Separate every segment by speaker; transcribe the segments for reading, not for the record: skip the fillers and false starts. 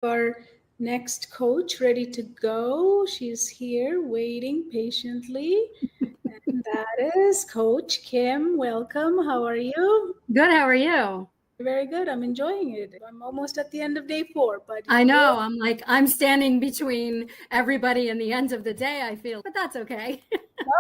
Speaker 1: our next coach ready to go. She's here waiting patiently. And that is Coach Kim. Welcome. How are you?
Speaker 2: Good. How are you?
Speaker 1: Very good. I'm enjoying it. I'm almost at the end of day 4, but
Speaker 2: I know. I'm standing between everybody and the end of the day, I feel, but that's okay.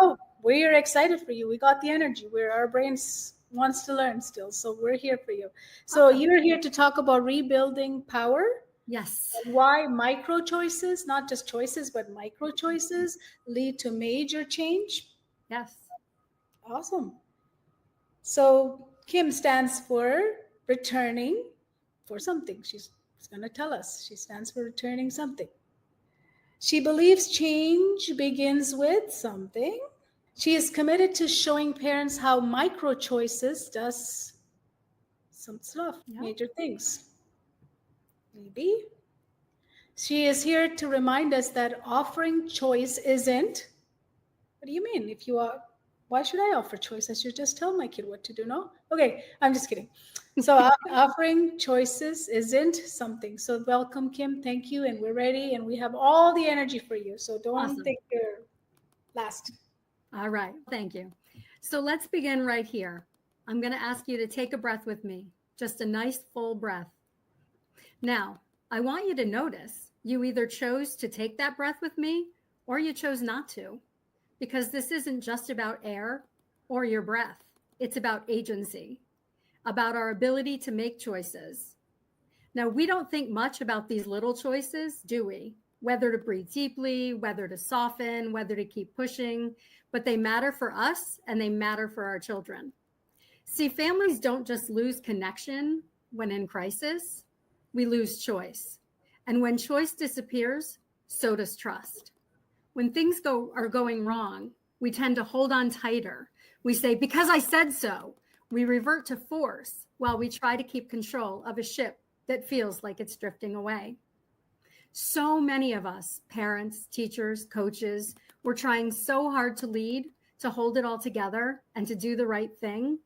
Speaker 1: no, we're excited for you. We got the energy. Our brains wants to learn still. So we're here for you. So
Speaker 2: Awesome.
Speaker 1: You're here to talk about rebuilding power.
Speaker 2: Yes.
Speaker 1: Why micro choices, not just choices, but micro choices lead to major change.
Speaker 2: Yes.
Speaker 1: Awesome. So Kim stands for returning for something. She's going to tell us. She stands for returning something. She believes change begins with something. She is committed to showing parents how micro choices does some stuff, major things. Maybe. She is here to remind us that offering choice isn't. What do you mean? If you are, why should I offer choice? I should just tell my kid what to do. No? Okay, I'm just kidding. So offering choices isn't something. So welcome, Kim. Thank you. And we're ready and we have all the energy for you. So don't think you're last.
Speaker 2: All right. Thank you. So let's begin right here. I'm going to ask you to take a breath with me. Just a nice full breath. Now, I want you to notice you either chose to take that breath with me or you chose not to, because this isn't just about air or your breath. It's about agency, about our ability to make choices. Now, we don't think much about these little choices, do we? Whether to breathe deeply, whether to soften, whether to keep pushing, but they matter for us and they matter for our children. See, families don't just lose connection when in crisis, we lose choice. And when choice disappears, so does trust. When things are going wrong, we tend to hold on tighter. We say, because I said so. We revert to force while we try to keep control of a ship that feels like it's drifting away. So many of us, parents, teachers, coaches, we're trying so hard to lead, to hold it all together, and to do the right thing.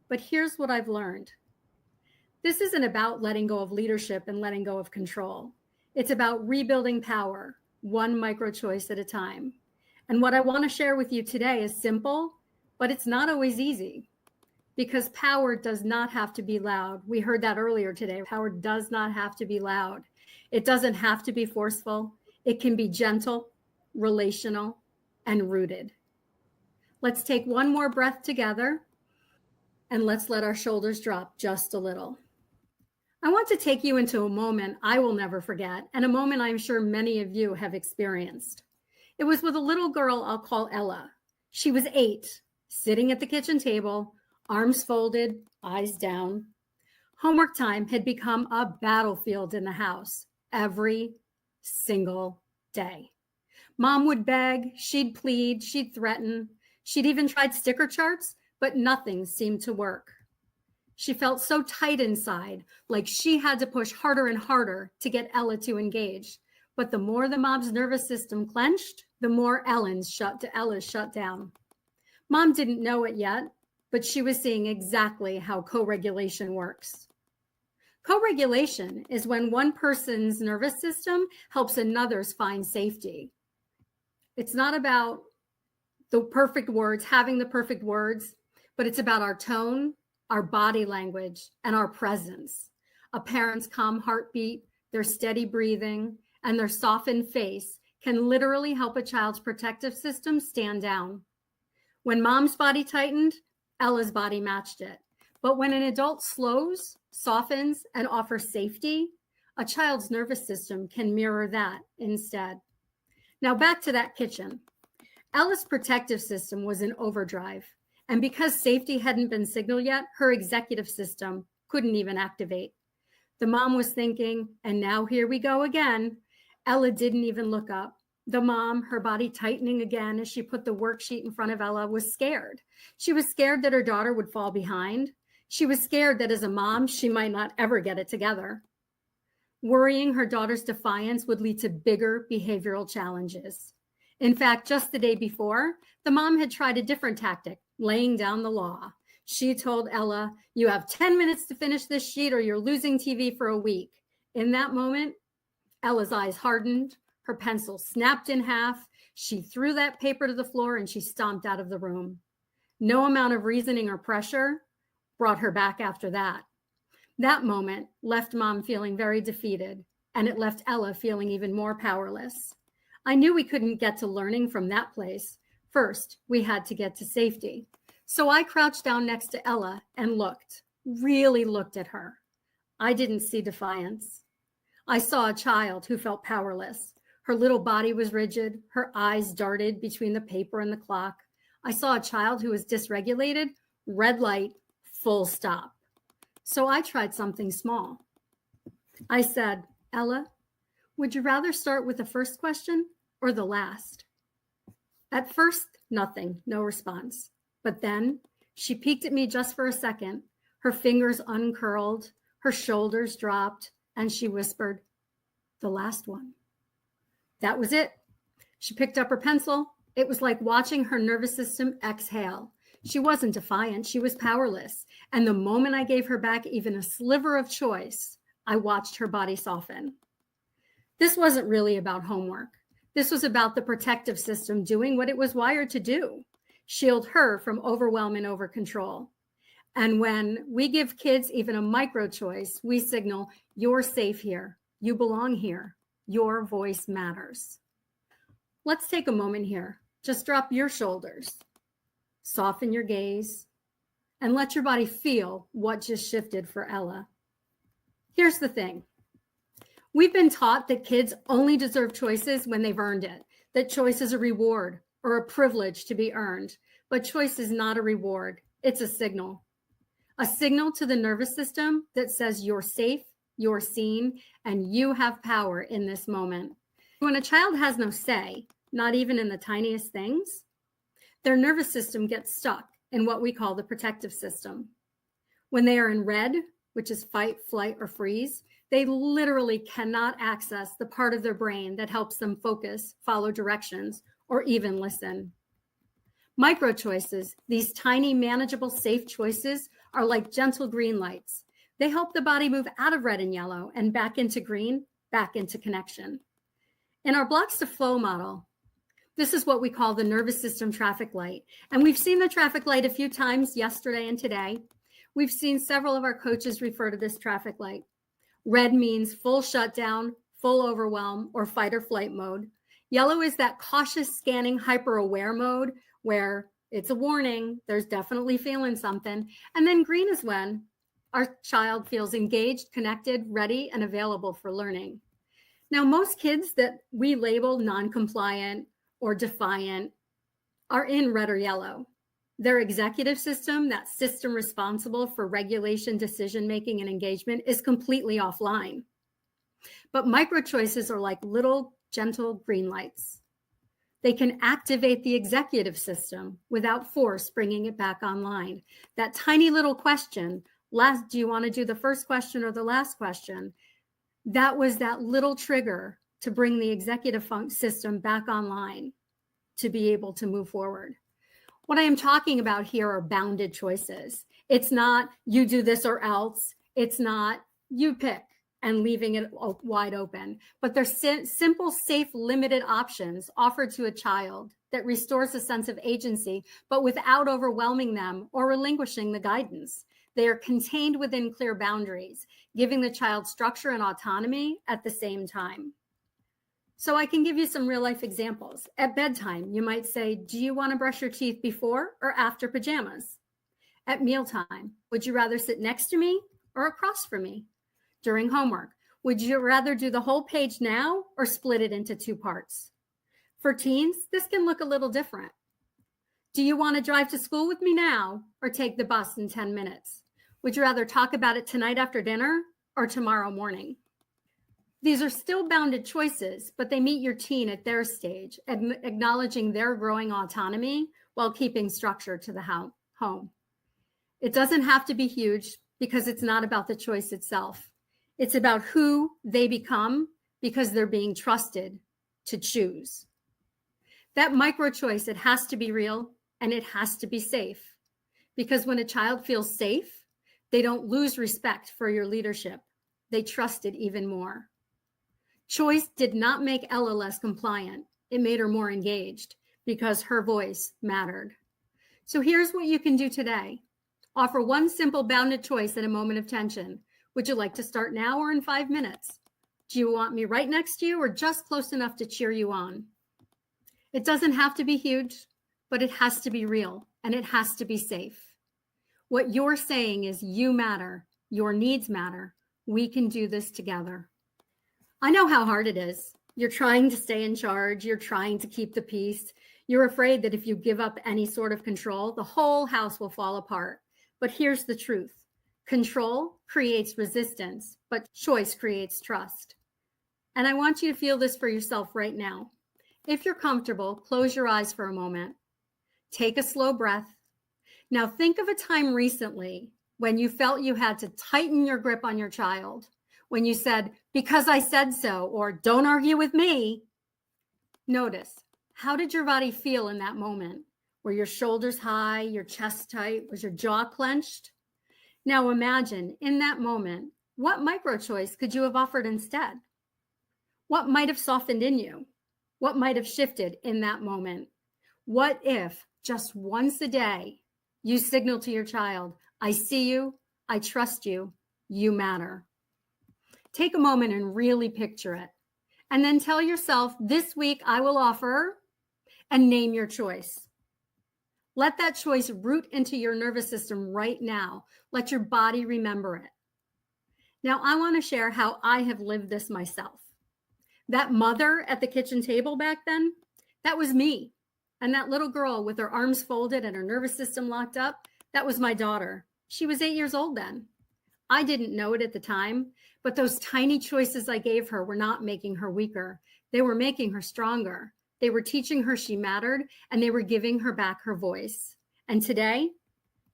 Speaker 2: But here's what I've learned. This isn't about letting go of leadership and letting go of control. It's about rebuilding power, one micro choice at a time. And what I want to share with you today is simple, but it's not always easy, because power does not have to be loud. We heard that earlier today. Power does not have to be loud. It doesn't have to be forceful. It can be gentle, relational, and rooted. Let's take one more breath together, and let's let our shoulders drop just a little. I want to take you into a moment I will never forget, and a moment I'm sure many of you have experienced. It was with a little girl I'll call Ella. She was 8, sitting at the kitchen table, arms folded, eyes down. Homework time had become a battlefield in the house every single day. Mom would beg, she'd plead, she'd threaten. She'd even tried sticker charts, but nothing seemed to work. She felt so tight inside, like she had to push harder and harder to get Ella to engage. But the more the mom's nervous system clenched, the more Ella's shut down. Mom didn't know it yet, but she was seeing exactly how co-regulation works. Co-regulation is when one person's nervous system helps another's find safety. It's not about the perfect words, having the perfect words, but it's about our tone, our body language, and our presence. A parent's calm heartbeat, their steady breathing, and their softened face can literally help a child's protective system stand down. When mom's body tightened, Ella's body matched it. But when an adult slows, softens, and offers safety, a child's nervous system can mirror that instead. Now back to that kitchen. Ella's protective system was in overdrive. And because safety hadn't been signaled yet, her executive system couldn't even activate. The mom was thinking, and now here we go again. Ella didn't even look up. The mom, her body tightening again as she put the worksheet in front of Ella, was scared. She was scared that her daughter would fall behind. She was scared that as a mom, she might not ever get it together. Worrying her daughter's defiance would lead to bigger behavioral challenges. In fact, just the day before, the mom had tried a different tactic, laying down the law. She told Ella, "You have 10 minutes to finish this sheet or you're losing TV for a week." In that moment, Ella's eyes hardened, her pencil snapped in half. She threw that paper to the floor and she stomped out of the room. No amount of reasoning or pressure brought her back after that. That moment left Mom feeling very defeated, and it left Ella feeling even more powerless. I knew we couldn't get to learning from that place. First, we had to get to safety. So I crouched down next to Ella and looked, really looked at her. I didn't see defiance. I saw a child who felt powerless. Her little body was rigid. Her eyes darted between the paper and the clock. I saw a child who was dysregulated, red light, full stop. So I tried something small. I said, Ella, would you rather start with the first question or the last? At first, nothing, no response. But then she peeked at me just for a second. Her fingers uncurled, her shoulders dropped, and she whispered, the last one. That was it. She picked up her pencil. It was like watching her nervous system exhale. She wasn't defiant. She was powerless. And the moment I gave her back even a sliver of choice, I watched her body soften. This wasn't really about homework. This was about the protective system doing what it was wired to do, shield her from overwhelm and over control. And when we give kids even a micro choice, we signal, you're safe here. You belong here. Your voice matters. Let's take a moment here. Just drop your shoulders, soften your gaze, and let your body feel what just shifted for Ella. Here's the thing. We've been taught that kids only deserve choices when they've earned it, that choice is a reward or a privilege to be earned. But choice is not a reward. It's a signal to the nervous system that says you're safe, you're seen, and you have power in this moment. When a child has no say, not even in the tiniest things, their nervous system gets stuck in what we call the protective system. When they are in red, which is fight, flight, or freeze, they literally cannot access the part of their brain that helps them focus, follow directions, or even listen. Micro choices, these tiny, manageable, safe choices, are like gentle green lights. They help the body move out of red and yellow and back into green, back into connection. In our blocks to flow model, this is what we call the nervous system traffic light. And we've seen the traffic light a few times yesterday and today. We've seen several of our coaches refer to this traffic light. Red means full shutdown, full overwhelm, or fight or flight mode. Yellow is that cautious scanning, hyper-aware mode where it's a warning, there's definitely feeling something. And then green is when our child feels engaged, connected, ready, and available for learning. Now, most kids that we label non-compliant or defiant are in red or yellow. Their executive system, that system responsible for regulation, decision-making, and engagement, is completely offline. But micro choices are like little gentle green lights. They can activate the executive system without force bringing it back online. That tiny little question, do you want to do the first question or the last question? That was that little trigger to bring the executive system back online to be able to move forward. What I am talking about here are bounded choices. It's not you do this or else. It's not you pick and leaving it wide open. But they're simple, safe, limited options offered to a child that restores a sense of agency, but without overwhelming them or relinquishing the guidance. They are contained within clear boundaries, giving the child structure and autonomy at the same time. So I can give you some real life examples. At bedtime, you might say, do you want to brush your teeth before or after pajamas? At mealtime, would you rather sit next to me or across from me? During homework, would you rather do the whole page now or split it into 2 parts? For teens, this can look a little different. Do you want to drive to school with me now or take the bus in 10 minutes? Would you rather talk about it tonight after dinner or tomorrow morning? These are still bounded choices, but they meet your teen at their stage, acknowledging their growing autonomy while keeping structure to the home. It doesn't have to be huge because it's not about the choice itself. It's about who they become because they're being trusted to choose. That micro choice, it has to be real and it has to be safe. Because when a child feels safe, they don't lose respect for your leadership. They trust it even more. Choice did not make Ella less compliant. It made her more engaged because her voice mattered. So here's what you can do today. Offer one simple bounded choice at a moment of tension. Would you like to start now or in 5 minutes? Do you want me right next to you or just close enough to cheer you on? It doesn't have to be huge, but it has to be real and it has to be safe. What you're saying is you matter. Your needs matter. We can do this together. I know how hard it is. You're trying to stay in charge. You're trying to keep the peace. You're afraid that if you give up any sort of control, the whole house will fall apart. But here's the truth. Control creates resistance, but choice creates trust. And I want you to feel this for yourself right now. If you're comfortable, close your eyes for a moment. Take a slow breath. Now think of a time recently when you felt you had to tighten your grip on your child, when you said, because I said so, or don't argue with me. Notice, how did your body feel in that moment? Were your shoulders high, your chest tight? Was your jaw clenched? Now imagine in that moment, what micro choice could you have offered instead? What might have softened in you? What might have shifted in that moment? What if just once a day you signal to your child, I see you, I trust you, you matter. Take a moment and really picture it. And then tell yourself, this week I will offer, and name your choice. Let that choice root into your nervous system right now. Let your body remember it. Now, I want to share how I have lived this myself. That mother at the kitchen table back then, that was me. And that little girl with her arms folded and her nervous system locked up, that was my daughter. She was 8 years old then. I didn't know it at the time, but those tiny choices I gave her were not making her weaker. They were making her stronger. They were teaching her she mattered, and they were giving her back her voice. And today,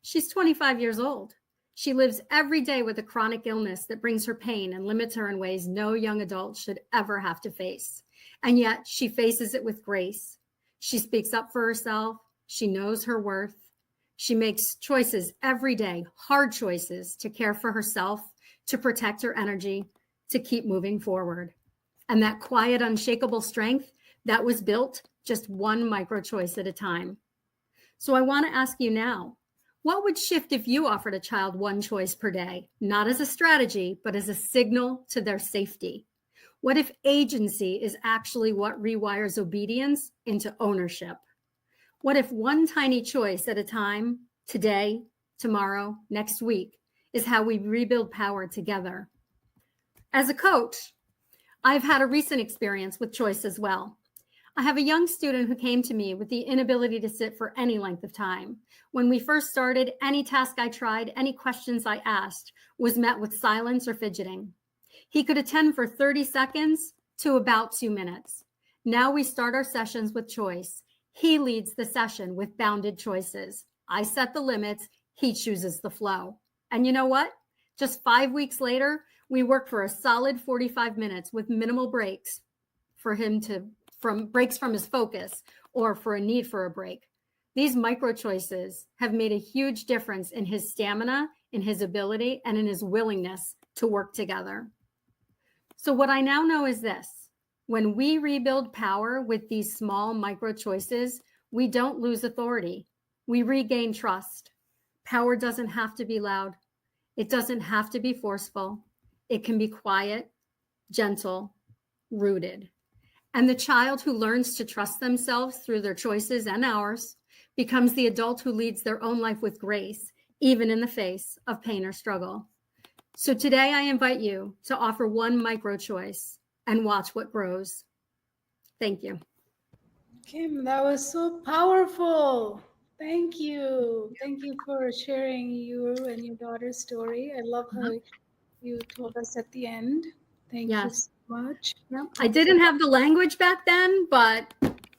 Speaker 2: she's 25 years old. She lives every day with a chronic illness that brings her pain and limits her in ways no young adult should ever have to face. And yet she faces it with grace. She speaks up for herself. She knows her worth. She makes choices every day, hard choices to care for herself, to protect her energy, to keep moving forward. And that quiet, unshakable strength, that was built just one micro choice at a time. So I want to ask you now, what would shift if you offered a child one choice per day, not as a strategy, but as a signal to their safety? What if agency is actually what rewires obedience into ownership? What if one tiny choice at a time, today, tomorrow, next week, is how we rebuild power together? As a coach, I've had a recent experience with choice as well. I have a young student who came to me with the inability to sit for any length of time. When we first started, any task I tried, any questions I asked was met with silence or fidgeting. He could attend for 30 seconds to about 2 minutes. Now we start our sessions with choice. He leads the session with bounded choices. I set the limits. He chooses the flow. And you know what? Just 5 weeks later, we work for a solid 45 minutes with minimal breaks for him breaks from his focus or for a need for a break. These micro choices have made a huge difference in his stamina, in his ability, and in his willingness to work together. So what I now know is this: when we rebuild power with these small micro choices, we don't lose authority. We regain trust. Power doesn't have to be loud. It doesn't have to be forceful. It can be quiet, gentle, rooted. And the child who learns to trust themselves through their choices and ours becomes the adult who leads their own life with grace, even in the face of pain or struggle. So today I invite you to offer one micro choice and watch what grows. Thank you.
Speaker 1: Kim, that was so powerful. Thank you. Thank you for sharing you and your daughter's story. I love how you told us at the end. Thank you
Speaker 2: Yes.
Speaker 1: so much.
Speaker 2: Yep. I didn't have the language back then, but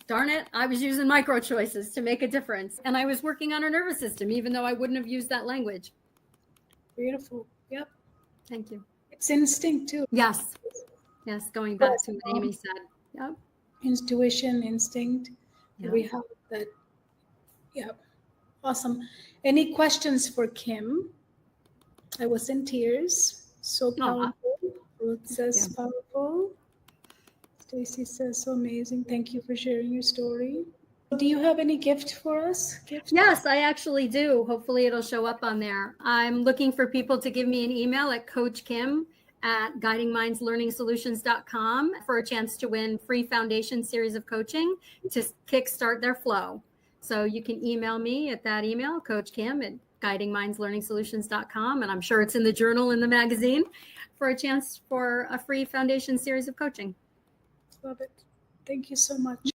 Speaker 2: darn it, I was using micro choices to make a difference. And I was working on her nervous system, even though I wouldn't have used that language.
Speaker 1: Beautiful. Yep.
Speaker 2: Thank you.
Speaker 1: It's instinct too.
Speaker 2: Yes. Yes. Going back to what Amy said. Yep.
Speaker 1: Intuition, instinct.
Speaker 2: Yep.
Speaker 1: We have that. Yep. Awesome. Any questions for Kim? I was in tears. So powerful. Ruth says powerful. Stacy says, so amazing. Thank you for sharing your story. Do you have any gift for us?
Speaker 2: Yes, I actually do. Hopefully it'll show up on there. I'm looking for people to give me an email at coachkim@guidingmindslearningsolutions.com for a chance to win free foundation series of coaching to kickstart their flow. So you can email me at that email, coachkim@guidingmindslearningsolutions.com. And I'm sure it's in the journal, in the magazine, for a chance for a free foundation series of coaching.
Speaker 1: Love it. Thank you so much.